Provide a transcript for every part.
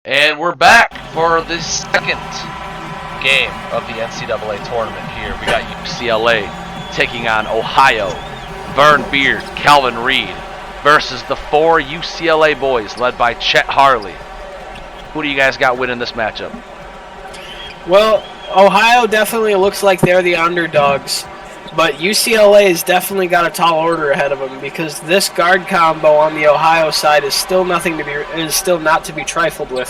And we're back for the second game of the NCAA tournament here. We got UCLA taking on Ohio. Vern Beard, Calvin Reed versus the four UCLA boys led by Chet Harley. Who do you guys got winning this matchup? Well, Ohio definitely looks like they're the underdogs, but UCLA has definitely got a tall order ahead of them because this guard combo on the Ohio side is still not to be trifled with.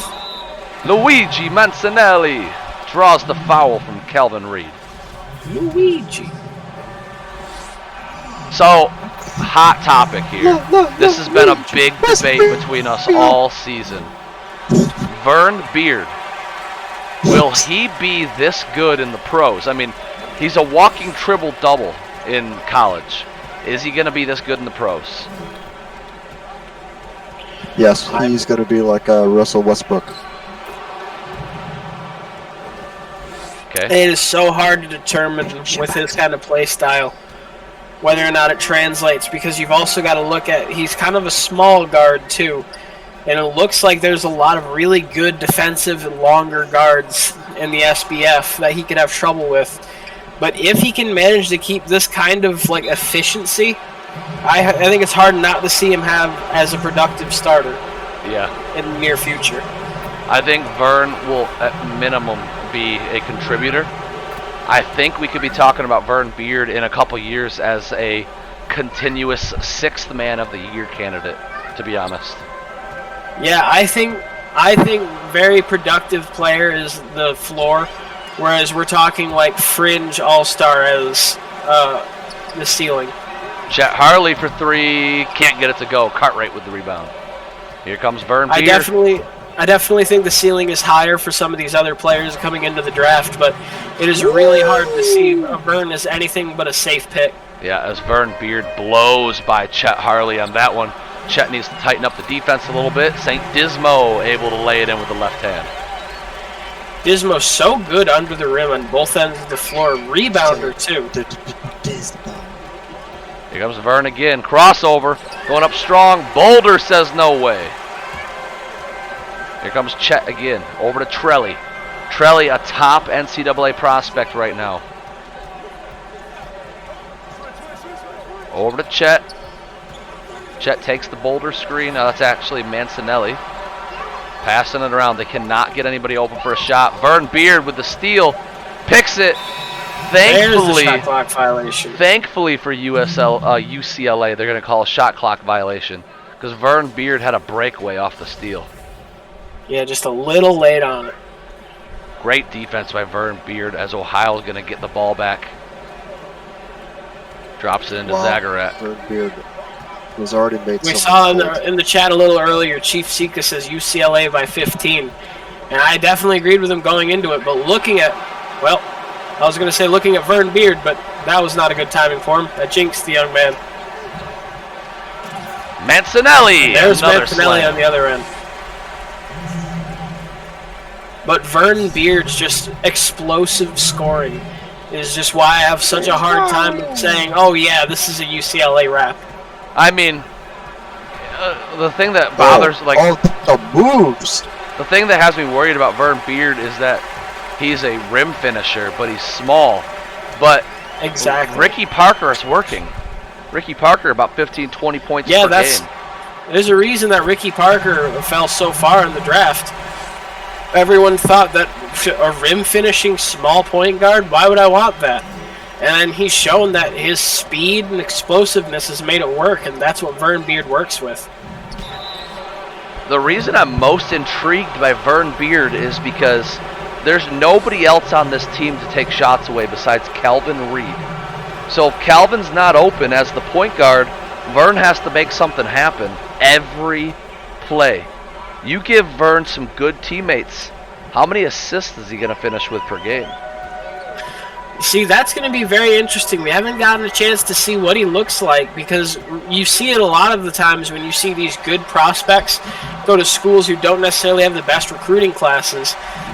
Luigi Mancinelli draws the foul from Calvin Reed. Luigi. So, hot topic here. This has been a big debate between us all season. Vern Beard, will he be this good in the pros? I mean, he's a walking triple-double in college. Is he going to be this good in the pros? Yes, he's going to be like Russell Westbrook. Okay. It is so hard to determine with his kind of play style whether or not it translates, because you've also got to look at, he's kind of a small guard too, and it looks like there's a lot of really good defensive and longer guards in the SBF that he could have trouble with. But if he can manage to keep this kind of like efficiency, I think it's hard not to see him have as a productive starter. Yeah. In the near future. I think Vern will at minimum be a contributor. I think we could be talking about Vern Beard in a couple years as a continuous sixth man of the year candidate, to be honest. Yeah, I think very productive player is the floor, whereas we're talking like fringe all-star as the ceiling. Chet Harley for three, can't get it to go. Cartwright with the rebound. Here comes Vern Beard. I definitely think the ceiling is higher for some of these other players coming into the draft, but it is really hard to see Vern as anything but a safe pick. Yeah, as Vern Beard blows by Chet Harley on that one. Chet needs to tighten up the defense a little bit. St. Dismo able to lay it in with the left hand. Dismo's so good under the rim on both ends of the floor. Rebounder, too. Here comes Vern again. Crossover. Going up strong. Boulder says no way. Here comes Chet again. Over to Trelly. Trelly, a top NCAA prospect right now. Over to Chet. Chet takes the Boulder screen. Now that's actually Mancinelli. Passing it around. They cannot get anybody open for a shot. Vern Beard with the steal. Picks it. Thankfully, shot clock violation. Thankfully for UCLA, they're going to call a shot clock violation because Vern Beard had a breakaway off the steal. Yeah, just a little late on it. Great defense by Vern Beard as Ohio's going to get the ball back. Drops it into Zagarat. Vern Beard was already made. We saw in the chat a little earlier, Chief Sika says UCLA by 15. And I definitely agreed with him going into it. But looking at, well, I was going to say looking at Vern Beard, but that was not a good timing for him. That jinxed the young man. Mancinelli! And there's Mancinelli on the other end. But Vern Beard's just explosive scoring is just why I have such a hard time saying, oh yeah, this is a UCLA rap. I mean, the thing that bothers, all the moves. The thing that has me worried about Vern Beard is that he's a rim finisher, but he's small. But exactly, Ricky Parker is working. Ricky Parker about 15, 20 points per game. There's a reason that Ricky Parker fell so far in the draft. Everyone thought that a rim finishing small point guard, why would I want that? And he's shown that his speed and explosiveness has made it work, and that's what Vern Beard works with. The reason I'm most intrigued by Vern Beard is because there's nobody else on this team to take shots away besides Calvin Reed. So if Calvin's not open as the point guard, Vern has to make something happen every play. You give Vern some good teammates, how many assists is he going to finish with per game? See, that's going to be very interesting. We haven't gotten a chance to see what he looks like because you see it a lot of the times when you see these good prospects go to schools who don't necessarily have the best recruiting classes,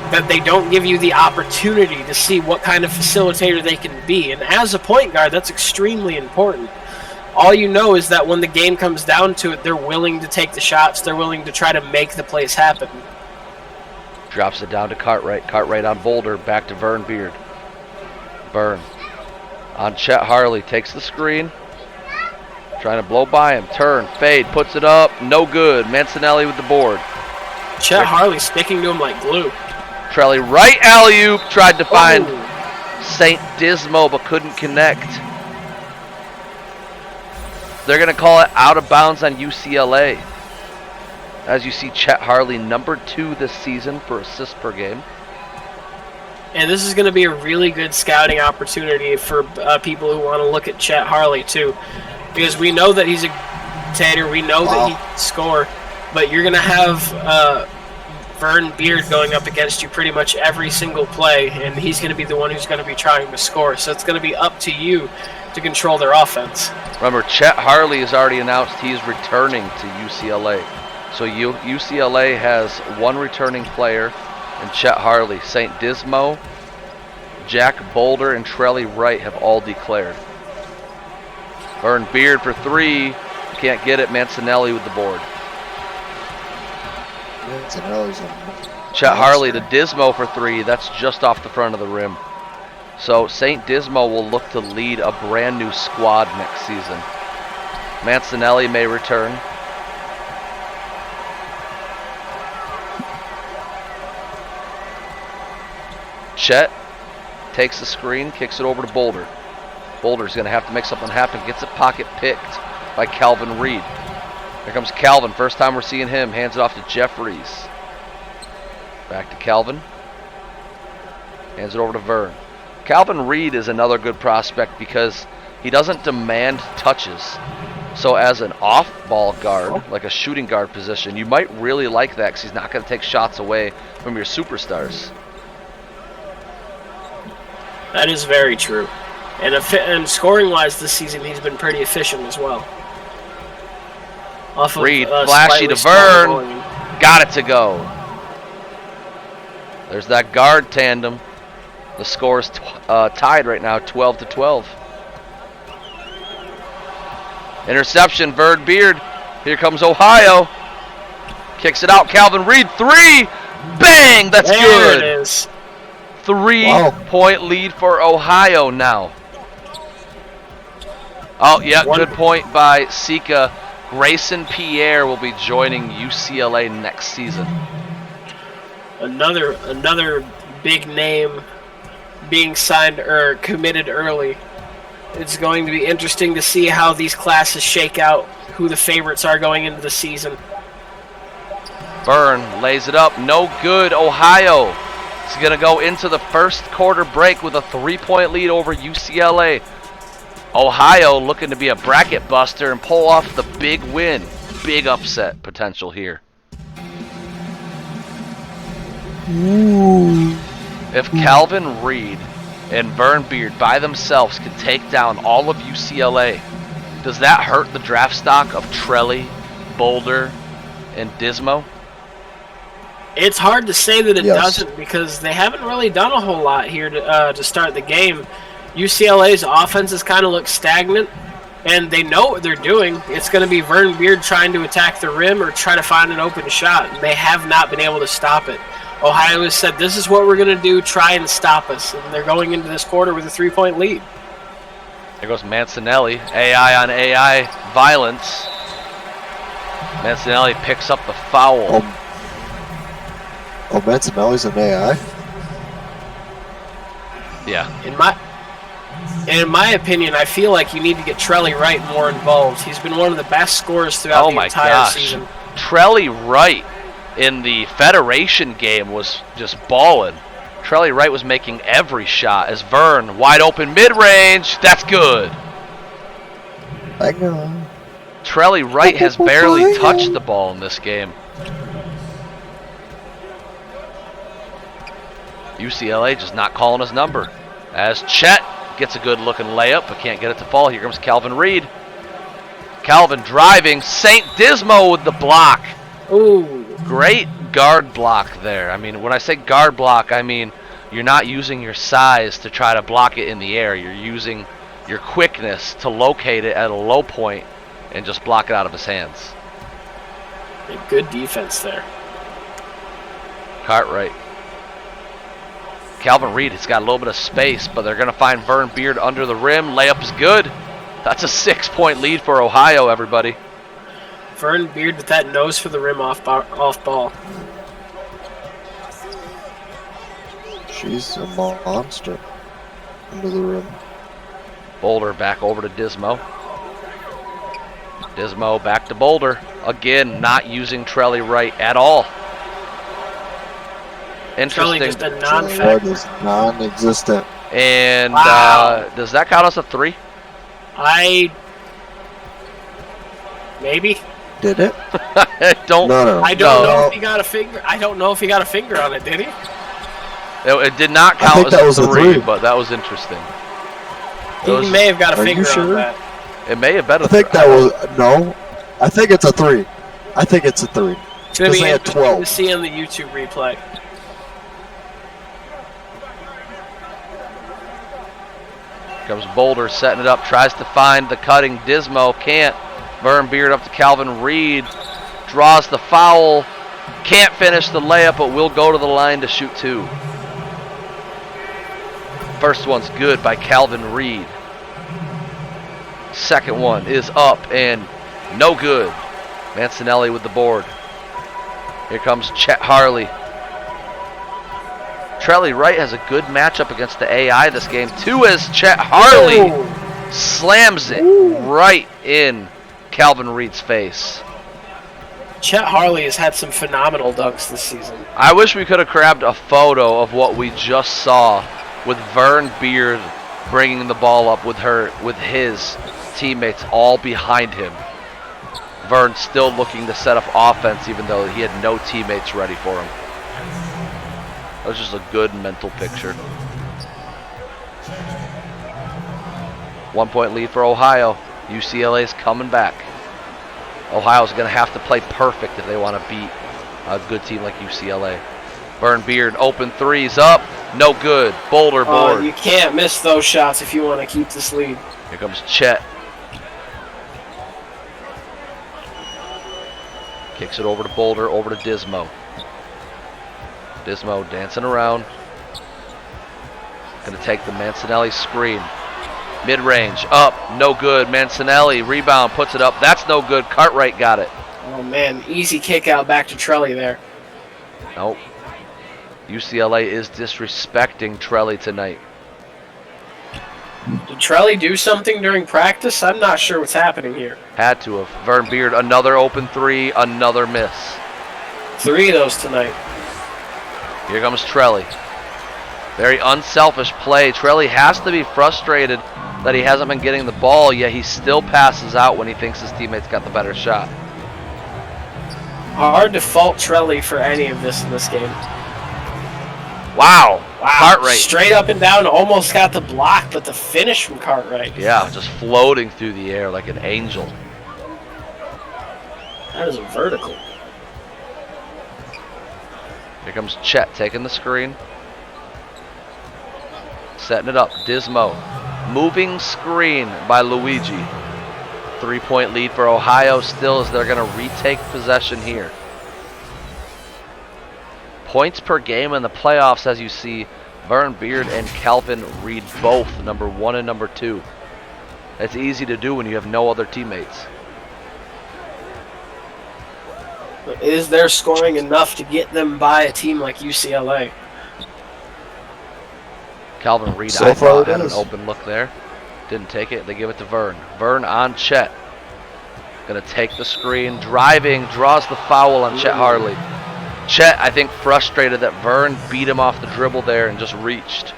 that they don't give you the opportunity to see what kind of facilitator they can be. And as a point guard, that's extremely important. All you know is that when the game comes down to it, they're willing to take the shots. They're willing to try to make the plays happen. Drops it down to Cartwright. Cartwright on Boulder. Back to Vern Beard. Vern on Chet Harley. Takes the screen. Trying to blow by him. Turn. Fade. Puts it up. No good. Mancinelli with the board. Chet Harley sticking to him like glue. Trelly right alley-oop. Tried to find St. Dismo but couldn't connect. They're going to call it out of bounds on UCLA. As you see, Chet Harley number 2 this season for assists per game. And this is going to be a really good scouting opportunity for people who want to look at Chet Harley too, because we know that he's a tater. We know that he can score, but you're going to have Vern Beard going up against you pretty much every single play, and he's going to be the one who's going to be trying to score. So it's going to be up to you to control their offense. Remember, Chet Harley has already announced he's returning to UCLA. So UCLA has one returning player in Chet Harley. St. Dismo, Jack Boulder, and Trelly Wright have all declared. Vern Beard for 3. Can't get it. Mancinelli with the board. Chet Harley to Dismo for 3. That's just off the front of the rim. So St. Dismo will look to lead a brand new squad next season. Mancinelli may return. Chet takes the screen, kicks it over to Boulder. Boulder's going to have to make something happen. Gets a pocket picked by Calvin Reed. Here comes Calvin. First time we're seeing him. Hands it off to Jeffries. Back to Calvin. Hands it over to Vern. Calvin Reed is another good prospect because he doesn't demand touches. So as an off-ball guard, like a shooting guard position, you might really like that because he's not going to take shots away from your superstars. That is very true. And scoring-wise this season, he's been pretty efficient as well. Reed, flashy to Vern. Got it to go. There's that guard tandem. The score is tied right now, 12-12. Interception, Vern Beard. Here comes Ohio. Kicks it out, Calvin Reed. 3. Bang! That's good. There it is. 3-point lead for Ohio now. Oh, yeah, good point by Sika. Grayson Pierre will be joining UCLA next season. Another big name being signed or committed early. It's going to be interesting to see how these classes shake out, who the favorites are going into the season. Vern lays it up. No good. Ohio is going to go into the first quarter break with a 3-point lead over UCLA. Ohio looking to be a bracket buster and pull off the big win. Big upset potential here. Ooh. If Calvin Reed and Vern Beard by themselves can take down all of UCLA, does that hurt the draft stock of Trelly, Boulder, and Dismo? It's hard to say that it doesn't because they haven't really done a whole lot here to start the game. UCLA's offense has kind of looked stagnant, and they know what they're doing. It's going to be Vern Beard trying to attack the rim or try to find an open shot, and they have not been able to stop it. Ohio has said, this is what we're going to do, try and stop us, and they're going into this quarter with a 3-point lead. There goes Mancinelli, AI on AI violence. Mancinelli picks up the foul. Oh, Mancinelli's an AI? Yeah. In my opinion, I feel like you need to get Trelly Wright more involved. He's been one of the best scorers throughout the entire season. Trelly Wright in the Federation game was just balling. Trelly Wright was making every shot as Vern, wide open mid-range. That's good. I know. Trelly Wright has barely touched the ball in this game. UCLA just not calling his number. As Chet gets a good looking layup but can't get it to fall. Here comes Calvin Reed. Calvin driving. St. Dismo with the block. Ooh. Great guard block there. I mean, when I say guard block, I mean you're not using your size to try to block it in the air. You're using your quickness to locate it at a low point and just block it out of his hands. Good defense there. Cartwright Calvin Reed has got a little bit of space, but they're going to find Vern Beard under the rim. Layup is good. That's a 6-point lead for Ohio, everybody. Vern Beard with that nose for the rim off ball. She's a monster under the rim. Boulder back over to Dismo. Dismo back to Boulder. Again, not using Trelly right at all. Trelly Interesting. just a That non-factor. is non-existent. And Wow. Does that count as a 3? Maybe. Did it? Don't. No. I don't know No. if he got a finger. I don't know if he got a finger on it. Did he? It did not I count think as that a was a 3, three. but that was interesting. He may have got a Are you finger on sure? that. It may have been a I think that was no. I think it's a 3. I think it's a 3. It's gonna be Because they had interesting 12. to see on the YouTube replay. Comes Boulder setting it up, tries to find the cutting Dismo, can't. Vern Beard up to Calvin Reed, draws the foul, can't finish the layup, but will go to the line to shoot 2. First one's good by Calvin Reed. Second one is up and no good. Mancinelli with the board. Here comes Chet Harley. Trelly Wright has a good matchup against the AI this game, too, as Chet Harley slams it right in Calvin Reed's face. Chet Harley has had some phenomenal dunks this season. I wish we could have grabbed a photo of what we just saw with Vern Beard bringing the ball up with his teammates all behind him. Vern still looking to set up offense even though he had no teammates ready for him. That was just a good mental picture. 1-point lead for Ohio. UCLA's coming back. Ohio's going to have to play perfect if they want to beat a good team like UCLA. Vern Beard, open threes up. No good. Boulder board. You can't miss those shots if you want to keep this lead. Here comes Chet. Kicks it over to Boulder, over to Dismo. Dismo dancing around. Going to take the Mancinelli screen. Mid-range, up, no good. Mancinelli, rebound, puts it up. That's no good. Cartwright got it. Oh, man. Easy kick out back to Trelly there. Nope. UCLA is disrespecting Trelly tonight. Did Trelly do something during practice? I'm not sure what's happening here. Had to have. Vern Beard, another open 3, another miss. 3 of those tonight. Here comes Trelly. Very unselfish play. Trelly has to be frustrated that he hasn't been getting the ball, yet he still passes out when he thinks his teammate's got the better shot. Hard to fault Trelly for any of this in this game. Wow. Cartwright. Straight up and down, almost got the block, but the finish from Cartwright. Yeah, just floating through the air like an angel. That is a vertical. Here comes Chet taking the screen. Setting it up. Dismo. Moving screen by Luigi. 3-point lead for Ohio still as they're going to retake possession here. Points per game in the playoffs, as you see, Vern Beard and Calvin Reed both number 1 and number 2. It's easy to do when you have no other teammates. But is their scoring enough to get them by a team like UCLA? Calvin Reed, So I far thought, it had an is. open look there. Didn't take it. They give it to Vern. Vern on Chet. Going to take the screen. Driving. Draws the foul on Chet Harley. Chet, I think, frustrated that Vern beat him off the dribble there and just reached.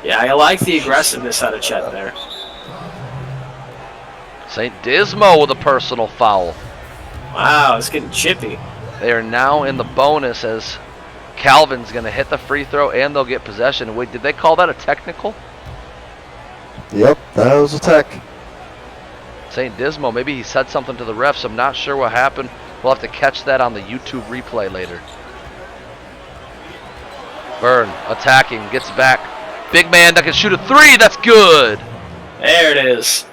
Yeah, I like the aggressiveness out of Chet there. St. Dismo with a personal foul. Wow, it's getting chippy. They are now in the bonus as Calvin's going to hit the free throw and they'll get possession. Wait, did they call that a technical? Yep, that was a tech. St. Dismo, maybe he said something to the refs. I'm not sure what happened. We'll have to catch that on the YouTube replay later. Vern attacking, gets back. Big man that can shoot a 3. That's good. There it is.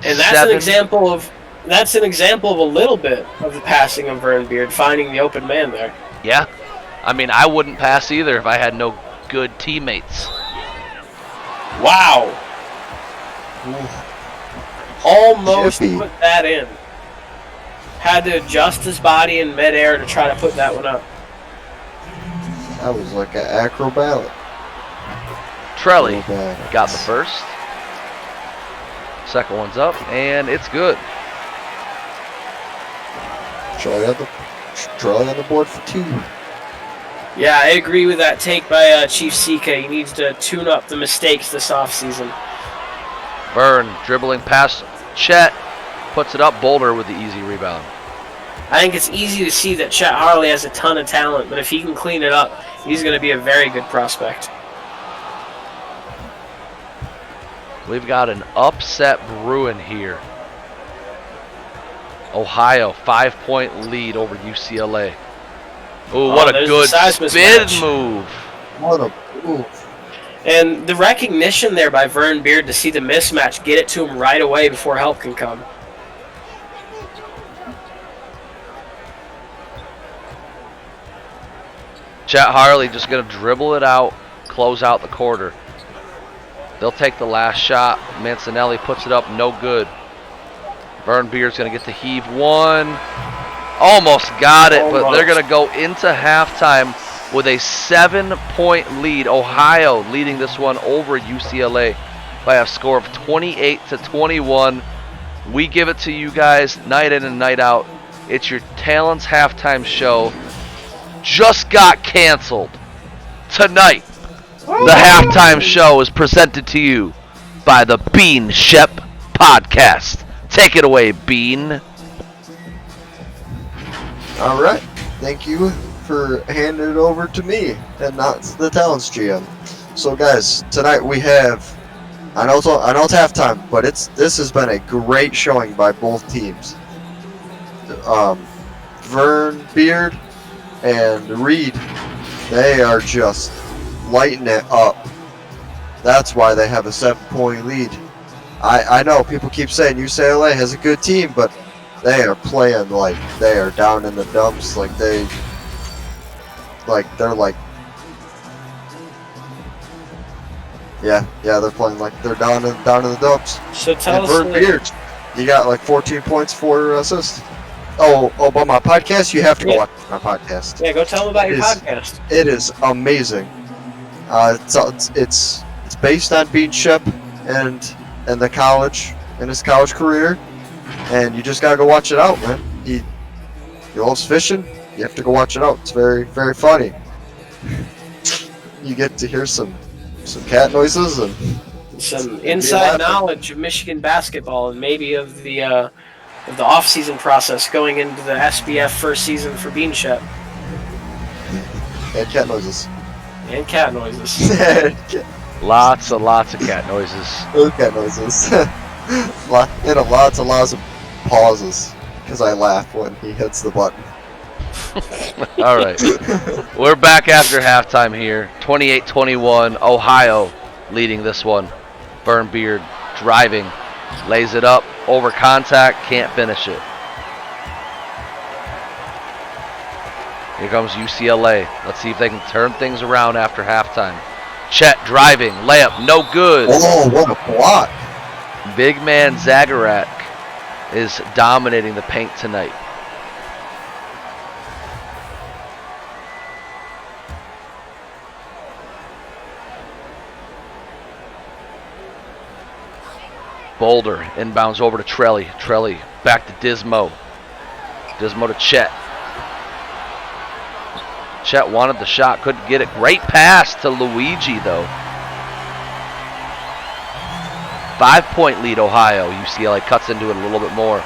And that's 7. an example of a little bit of the passing of Vern Beard, finding the open man there. Yeah. I mean, I wouldn't pass either if I had no good teammates. Wow. Almost Jiffy. put that in. Had to adjust his body in midair to try to put that one up. That was like an acrobat. Trelly Acrobatics. got the first. Second one's up, and it's good. Charlie on the board for 2. Yeah, I agree with that take by Chief CK. He needs to tune up the mistakes this offseason. Vern dribbling past Chet, puts it up. Boulder with the easy rebound. I think it's easy to see that Chet Harley has a ton of talent, but if he can clean it up, he's going to be a very good prospect. We've got an upset brewing here. Ohio, 5-point lead over UCLA. Ooh, what a there's good the size spin mismatch. move. What a move. And the recognition there by Vern Beard to see the mismatch, get it to him right away before help can come. Chet Harley just going to dribble it out, close out the quarter. They'll take the last shot. Mancinelli puts it up, no good. Vern Beard's going to get the heave one. Almost got it, but they're going to go into halftime with a 7-point lead. Ohio leading this one over UCLA by a score of 28-21. We give it to you guys night in and night out. It's your Talents halftime show. Just got canceled. Tonight, the halftime show is presented to you by the Bean Shep Podcast. Take it away, Bean. All right. Thank you for handing it over to me and not the Talents GM. So, guys, tonight we have. I know it's halftime, but this has been a great showing by both teams. Vern Beard and Reed, they are just lighting it up. That's why they have a 7-point lead. I know people keep saying UCLA has a good team, but they are playing like they are down in the dumps. They're playing like they're down in the dumps. So tell And us. Vern Beard, you got like 14 points, 4 assists. Oh, by my podcast, you have to go watch my podcast. Yeah, go tell them about your podcast. It is amazing. It's based on Bean Shep and the college and his college career, and you just gotta go watch it out, man. He loves fishing. You have to go watch it out. It's very, very funny. You get to hear some cat noises and Some inside knowledge of Michigan basketball and maybe of the off-season process going into the SBF first season for Bean Shep. and cat noises. And cat noises. Lots of cat noises. Cat noises. Lots of pauses because I laugh when he hits the button. All right. We're back after halftime here. 28-21. Ohio leading this one. Vern Beard driving. Lays it up. Over contact. Can't finish it. Here comes UCLA. Let's see if they can turn things around after halftime. Chet driving. Layup. No good. Oh, what a block. Big man Zagarak is dominating the paint tonight. Boulder inbounds over to Trelly. Trelly back to Dismo. Dismo to Chet. Chet wanted the shot, couldn't get it. Great pass to Luigi, though. 5-point lead, Ohio. UCLA cuts into it a little bit more.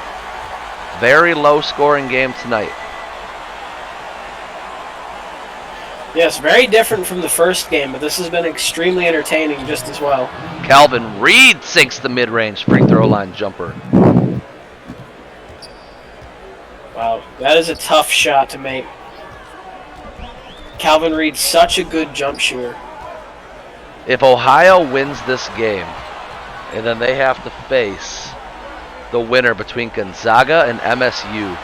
Very low-scoring game tonight. Yes, very different from the first game, but this has been extremely entertaining just as well. Calvin Reed sinks the mid-range free throw line jumper. Wow, that is a tough shot to make. Calvin Reed, such a good jump shooter. If Ohio wins this game, and then they have to face the winner between Gonzaga and MSU,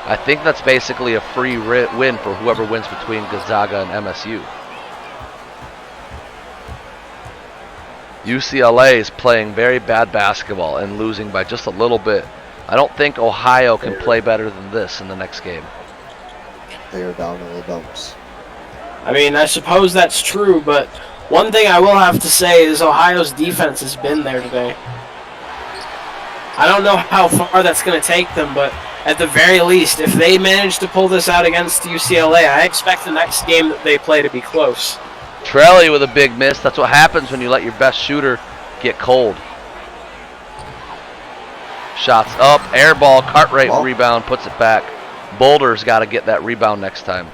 I think that's basically a free win for whoever wins between Gonzaga and MSU. UCLA is playing very bad basketball and losing by just a little bit. I don't think Ohio can play better than this in the next game. They are down in the dumps. I mean, I suppose that's true, but one thing I will have to say is Ohio's defense has been there today. I don't know how far that's going to take them, but at the very least, if they manage to pull this out against UCLA, I expect the next game that they play to be close. Trelli with a big miss. That's what happens when you let your best shooter get cold. Shots up, air ball, Cartwright rebound, puts it back. Boulder's got to get that rebound next time.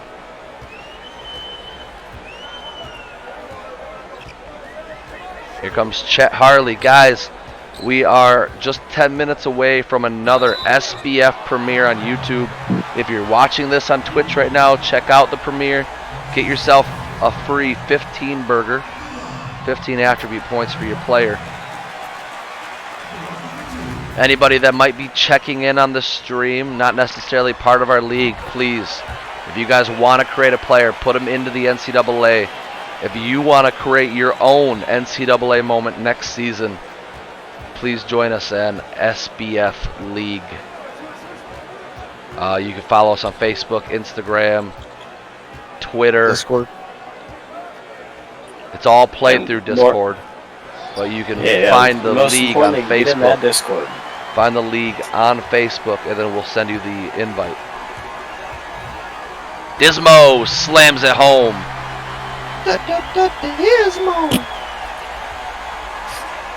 Here comes Chet Harley. Guys, we are just 10 minutes away from another SBF premiere on YouTube. If you're watching this on Twitch right now, check out the premiere. Get yourself a free 15 burger, 15 attribute points for your player. Anybody that might be checking in on the stream, not necessarily part of our league, please, if you guys want to create a player, put them into the NCAA. If you want to create your own NCAA moment next season, please join us in SBF League. You can follow us on Facebook, Instagram, Twitter. Discord. It's all played through Discord, but you can find the league on Facebook. Discord. Find the league on Facebook, and then we'll send you the invite. Dismo slams it home. Dismo.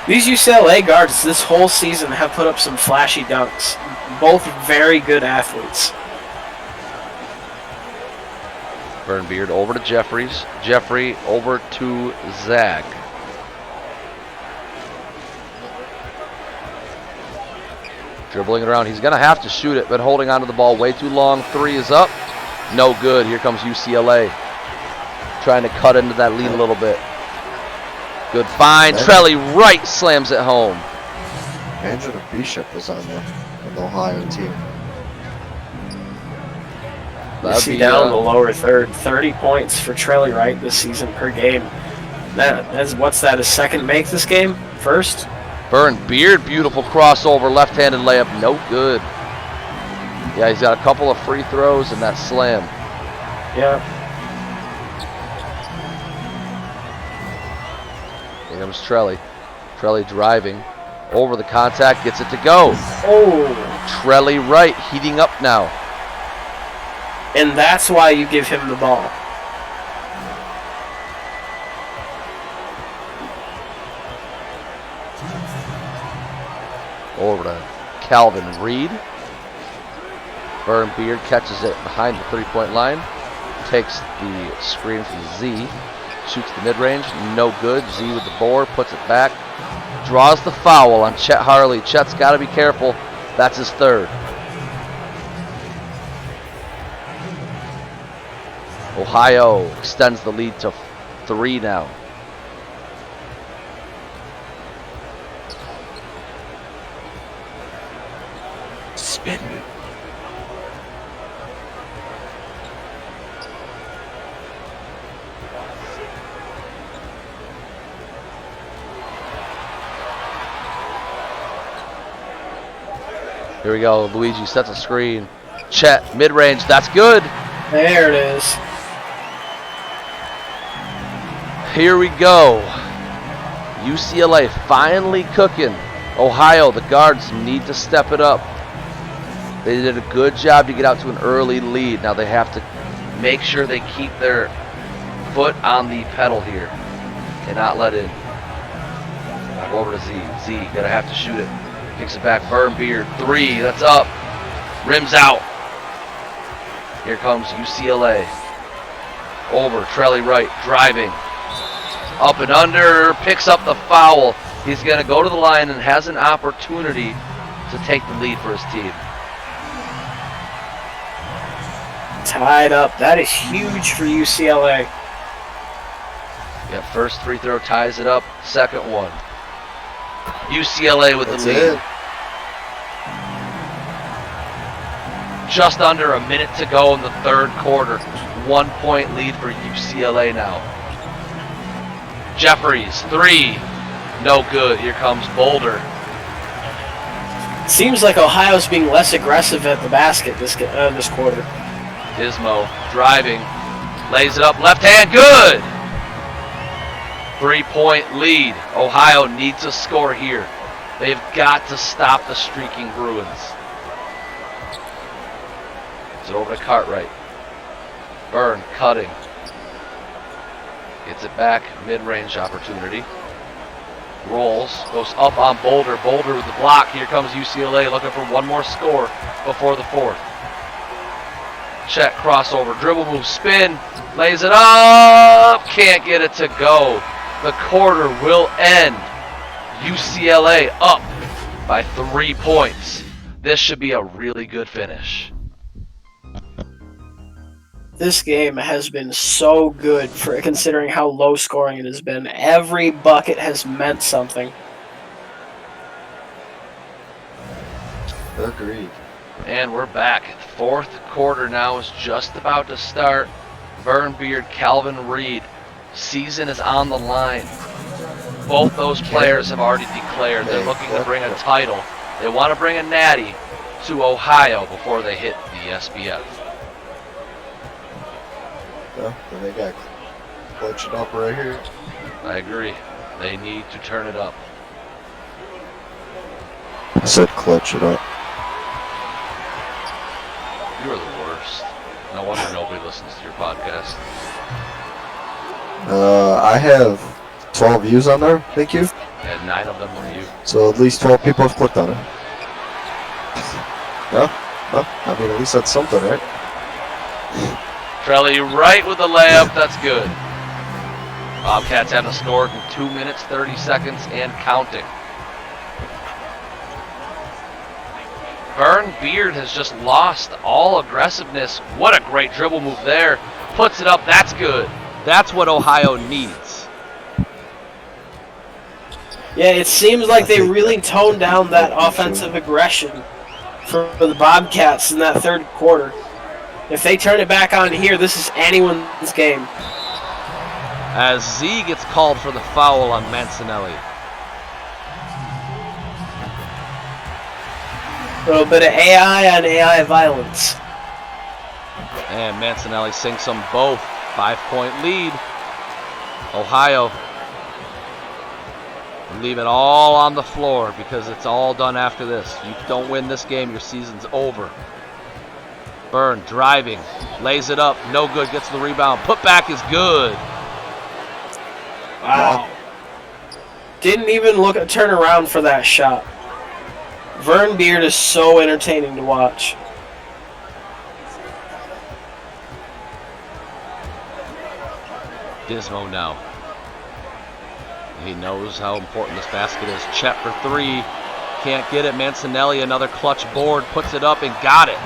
These UCLA guards this whole season have put up some flashy dunks. Both very good athletes. Burnbeard over to Jeffries. Jeffrey over to Zag. Dribbling it around. He's going to have to shoot it, but holding onto the ball way too long. Three is up. No good. Here comes UCLA. Trying to cut into that lead a little bit. Good find. Trelli right slams it home. Angela Bishop was on the Ohio team. You see down in the lower third, 30 points for Trelli Wright this season per game. What's that, his second make this game? First? Burnbeard, beautiful crossover, left-handed layup, no good. Yeah, he's got a couple of free throws and that slam. Yeah. Here comes Trelli. Trelli driving over the contact, gets it to go. Oh. Trelli Wright heating up now. And that's why you give him the ball. Over to Calvin Reed. Burnbeard catches it behind the three-point line. Takes the screen from Z. Shoots the mid-range. No good. Z with the board. Puts it back. Draws the foul on Chet Harley. Chet's got to be careful. That's his third. Ohio extends the lead to 3 now. Spin. Here we go. Luigi sets a screen. Chet, mid-range. That's good. There it is. Here we go. UCLA finally cooking. Ohio, the guards need to step it up. They did a good job to get out to an early lead. Now they have to make sure they keep their foot on the pedal here and not let in. Back over to Z. Z, gonna have to shoot it. Kicks it back. Burnbeard, 3. That's up. Rims out. Here comes UCLA. Over. Trelli Wright driving. Up and under. Picks up the foul. He's going to go to the line and has an opportunity to take the lead for his team. Tied up. That is huge for UCLA. Yeah, first free throw ties it up. Second one. UCLA with the lead. just under a minute to go in the third quarter. 1 point lead for UCLA now. Jeffries, 3. No good. Here comes Boulder. Seems like Ohio's being less aggressive at the basket this quarter. Dismo driving. Lays it up. Left hand. Good. 3-point lead. Ohio needs a score here. They've got to stop the streaking Bruins. It's over to Cartwright. Byrne cutting. Gets it back. Mid-range opportunity. Rolls. Goes up on Boulder. Boulder with the block. Here comes UCLA looking for one more score before the fourth. Check, crossover, dribble move, spin. Lays it up. Can't get it to go. The quarter will end. UCLA up by 3 points. This should be a really good finish. This game has been so good for considering how low scoring it has been. Every bucket has meant something. Agreed. And we're back. Fourth quarter now is just about to start. Vern Beard, Calvin Reed. Season is on the line. Both those players have already declared they're looking to bring a title. They want to bring a natty to Ohio before they hit the SBF. Well, then they got clutch it up right here. I agree. They need to turn it up. I said clutch it up. You're the worst. No wonder nobody listens to your podcast. I have 12 views on there, thank you. And 9 of them were you. So at least 12 people have clicked on it. Well, I mean, at least that's something, right? Trelly right with the layup. That's good. Bobcats haven't scored in 2 minutes, 30 seconds, and counting. Vern Beard has just lost all aggressiveness. What a great dribble move there. Puts it up. That's good. That's what Ohio needs. Yeah, it seems like they really toned down that offensive aggression for the Bobcats in that third quarter. If they turn it back on here, this is anyone's game. As Z gets called for the foul on Mancinelli. A little bit of AI on AI violence. And Mancinelli sinks them both. 5-point lead. Ohio. Leave it all on the floor because it's all done after this. You don't win this game, your season's over. Byrne driving, lays it up, no good, gets the rebound. Put back is good. Wow. Didn't even turn around for that shot. Vern Beard is so entertaining to watch. Dismo now. He knows how important this basket is. Chet for 3. Can't get it. Mancinelli, another clutch board. Puts it up and got it.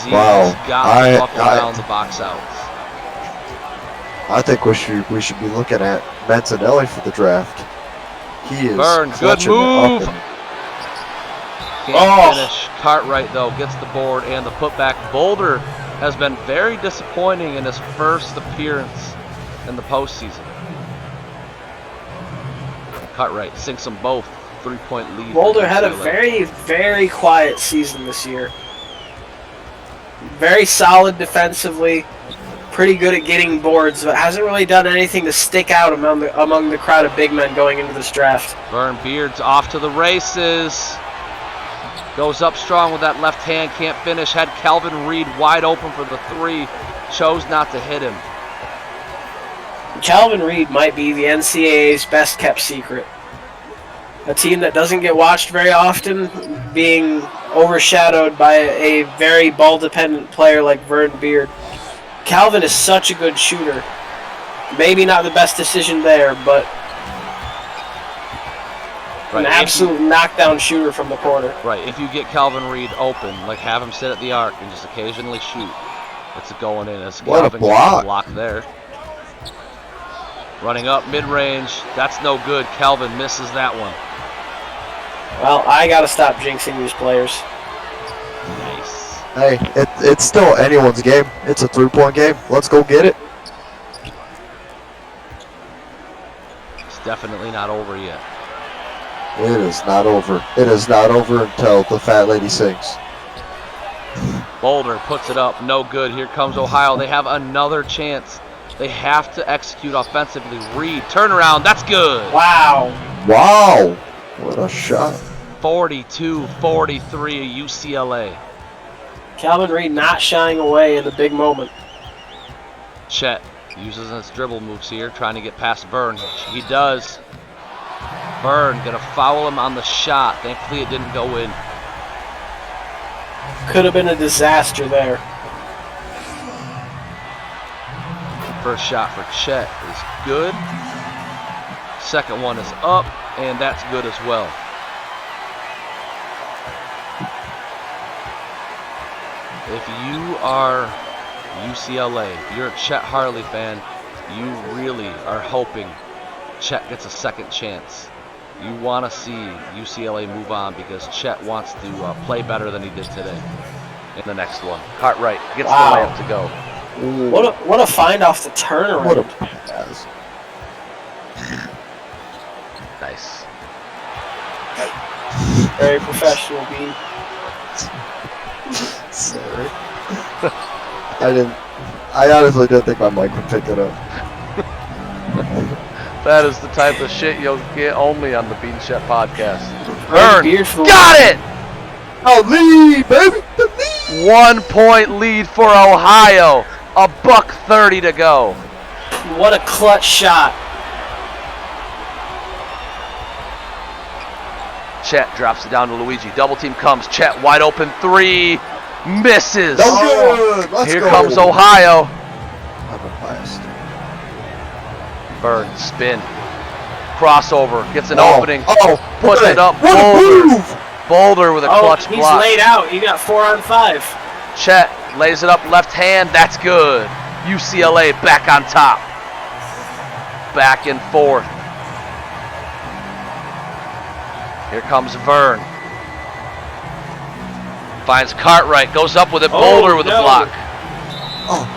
Z Wow. has got to buckle down the box outs. I think we should be looking at Mancinelli for the draft. He is Byrne, good clutching move. it up. Can't finish. Cartwright, though, gets the board and the putback. Boulder has been very disappointing in his first appearance in the postseason. Cartwright sinks them both. 3-point lead. Boulder had a very, very quiet season this year. Very solid defensively. Pretty good at getting boards, but hasn't really done anything to stick out among the crowd of big men going into this draft. Vern Beard's off to the races. Goes up strong with that left hand, can't finish. Had Calvin Reed wide open for the 3. Chose not to hit him. Calvin Reed might be the NCAA's best kept secret. A team that doesn't get watched very often, being overshadowed by a very ball-dependent player like Vern Beard. Calvin is such a good shooter. Maybe not the best decision there, but an absolute knockdown shooter from the corner. Right, if you get Calvin Reed open, like have him sit at the arc and just occasionally shoot, it's going in. It's What a Calvin block. gets the block there. Running up mid-range, that's no good. Calvin misses that one. Well, I gotta stop jinxing these players. Nice. Hey, it's still anyone's game. It's a 3-point game. Let's go get it. It's definitely not over yet. It is not over. It is not over until the fat lady sings. Boulder puts it up. No good. Here comes Ohio. They have another chance. They have to execute offensively. Reed, turnaround. That's good. Wow. Wow. What a shot. 42-43 UCLA. Calvin Reed not shying away in the big moment. Chet uses his dribble moves here, trying to get past Vern. He does. Vern gonna foul him on the shot. Thankfully it didn't go in. Could have been a disaster there. First shot for Chet is good. Second one is up, and that's good as well. If you are UCLA, if you're a Chet Harley fan, you really are hoping Chet gets a second chance. You want to see UCLA move on because Chet wants to play better than he did today. In the next one, Cartwright gets Wow. the layup to go. Ooh, What a find off the turnaround. what a pass. Nice. Very professional, Bean. Sorry. I honestly didn't think my mic would pick it up. That is the type of shit you'll get only on the Bean Chef podcast. Right, Vern, beard for the got win. it! Oh, lead, baby! The lead! 1 point lead for Ohio. $1:30 to go. What a clutch shot. Chet drops it down to Luigi. Double team comes. Chet wide open three. Misses. No good! Let's Here go! comes Ohio. I'm a blast. Vern, spin. Crossover. Gets an Oh, opening. Oh! Puts what it up. What a Boulder. move! Boulder with a Oh, clutch he's block. laid out. You got 4 on 5. Chet lays it up left hand. That's good. UCLA back on top. Back and forth. Here comes Vern. Finds Cartwright. Goes up with it. Oh, Boulder with no. a block. Oh.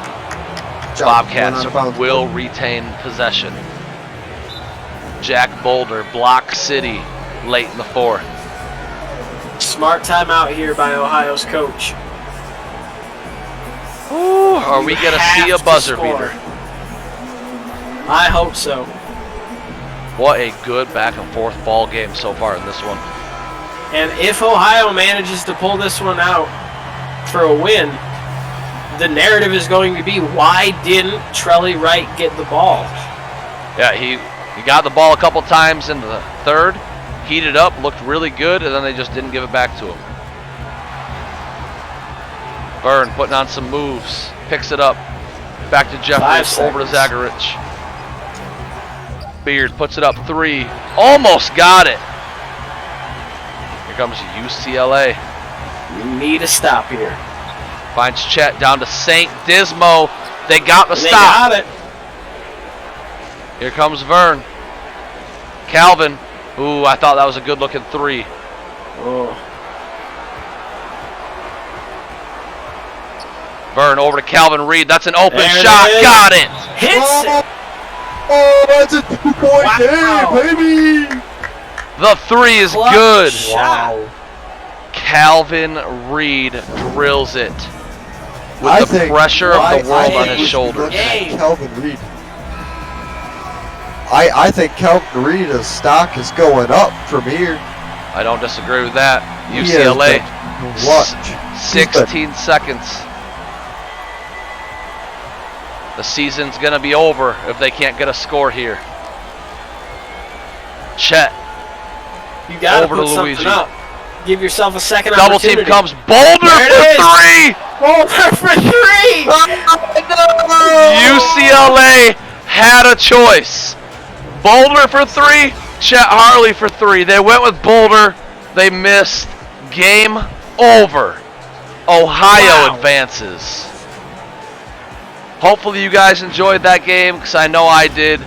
Bobcats Running out of bounds. will retain possession. Jack Boulder, Block City, late in the fourth. Smart timeout here by Ohio's coach. Ooh, are we going to Have see a to buzzer score. beater? I hope so. What a good back and forth ball game so far in this one. And if Ohio manages to pull this one out for a win, the narrative is going to be, why didn't Trelly Wright get the ball? Yeah, he got the ball a couple times in the third, heated up, looked really good, and then they just didn't give it back to him. Vern putting on some moves, picks it up, back to 5 Jeffries, over to seconds. Zagarich. Beard puts it up three, almost got it. Here comes UCLA. You need a stop here. Finds Chet down to St. Dismo. They got the And they stop. got it. Here comes Vern. Calvin. Ooh, I thought that was a good looking three. Oh. Vern over to Calvin Reed. That's an open There it shot. is. Got it. Hits it. Oh, that's a 2-point Wow. game, baby! The three is Clutch good. shot. Calvin Reed drills it with I the think- pressure well, of the world I on think his we should be shoulders. looking at Game. Calvin Reed. I think Calvin Reed's stock is going up from here. I don't disagree with that. He has UCLA, been- Watch. 16 seconds. The season's going to be over if they can't get a score here. Chet, You got to Over to put something Luigi. up. Give yourself a second double opportunity. team comes. Boulder There it for is. three. Boulder for 3. UCLA had a choice. Boulder for three, Chet Harley for three. They went with Boulder. They missed. Game over. Ohio Wow. advances. Hopefully you guys enjoyed that game, because I know I did.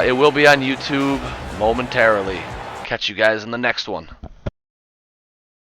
It will be on YouTube momentarily. Catch you guys in the next one.